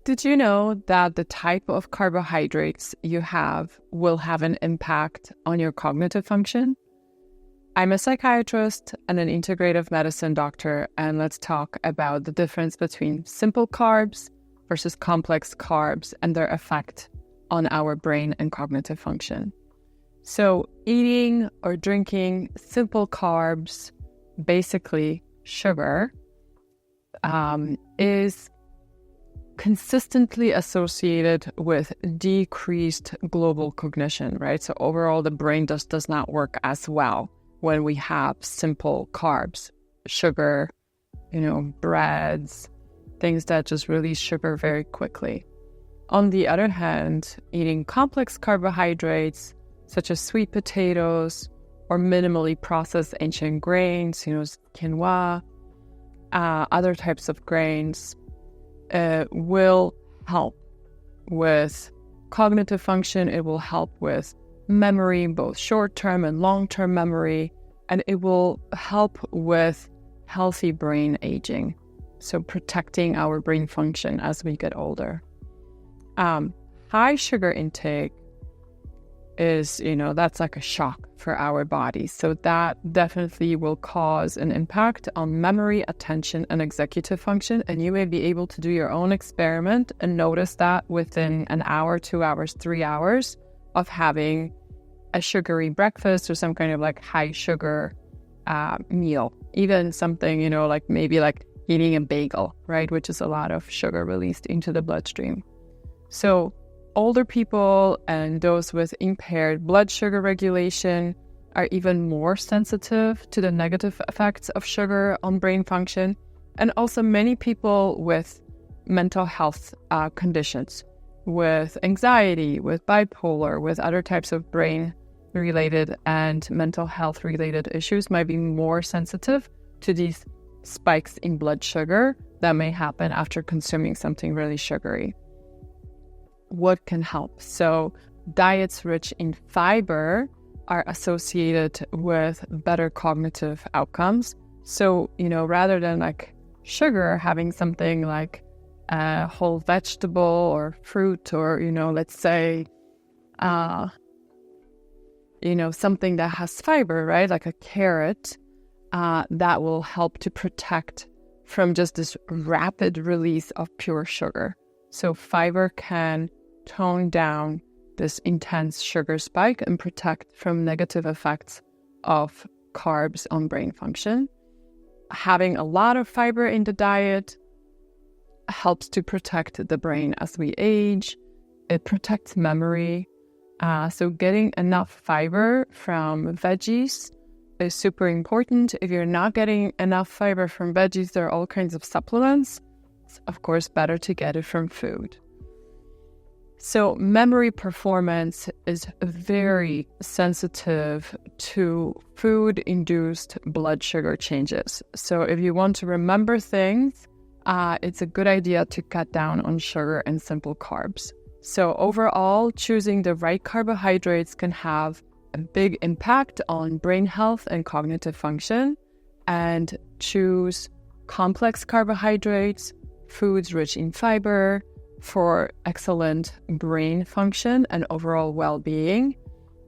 did you know that the type of carbohydrates you have will have an impact on your cognitive function? I'm a psychiatrist and an integrative medicine doctor, and let's talk about the difference between simple carbs versus complex carbs and their effect on our brain and cognitive function. So eating or drinking simple carbs, basically sugar, is consistently associated with decreased global cognition, right? So overall, the brain just does not work as well when we have simple carbs, sugar, breads, things that just release sugar very quickly. On the other hand, eating complex carbohydrates, such as sweet potatoes or minimally processed ancient grains, quinoa, other types of grains, will help with cognitive function. It will help with memory, both short-term and long-term memory, and it will help with healthy brain aging, so protecting our brain function as we get older. High sugar intake is, that's like a shock for our body. So that definitely will cause an impact on memory, attention, and executive function. And you may be able to do your own experiment and notice that within an hour, 2 hours, 3 hours of having a sugary breakfast or some kind of like high sugar meal. Even something, maybe eating a bagel, right? Which is a lot of sugar released into the bloodstream. So older people and those with impaired blood sugar regulation are even more sensitive to the negative effects of sugar on brain function. And also many people with mental health conditions, with anxiety, with bipolar, with other types of brain-related and mental health-related issues might be more sensitive to these spikes in blood sugar that may happen after consuming something really sugary. What can help? So diets rich in fiber are associated with better cognitive outcomes. So, rather than sugar, having something like a whole vegetable or fruit or, let's say, something that has fiber, right? Like a carrot, that will help to protect from just this rapid release of pure sugar. So fiber can tone down this intense sugar spike and protect from negative effects of carbs on brain function. Having a lot of fiber in the diet helps to protect the brain as we age. It protects memory. So getting enough fiber from veggies is super important. If you're not getting enough fiber from veggies, there are all kinds of supplements. It's, of course, better to get it from food. So memory performance is very sensitive to food-induced blood sugar changes. So if you want to remember things, it's a good idea to cut down on sugar and simple carbs. So overall, choosing the right carbohydrates can have a big impact on brain health and cognitive function. And choose complex carbohydrates, foods rich in fiber, for excellent brain function and overall well-being.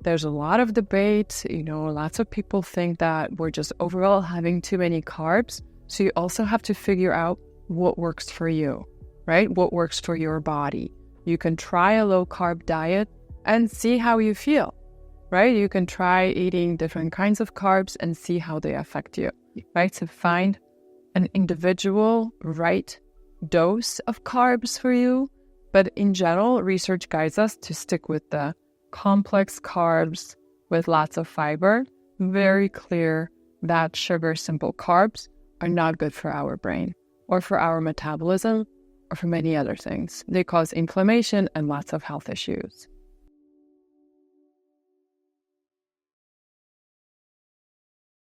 There's a lot of debate, lots of people think that we're just overall having too many carbs. So you also have to figure out what works for you, right? What works for your body. You can try a low-carb diet and see how you feel, right? You can try eating different kinds of carbs and see how they affect you, right? So find an individual right dose of carbs for you, but in general, research guides us to stick with the complex carbs with lots of fiber. Very clear that sugar simple carbs are not good for our brain or for our metabolism or for many other things. They cause inflammation and lots of health issues.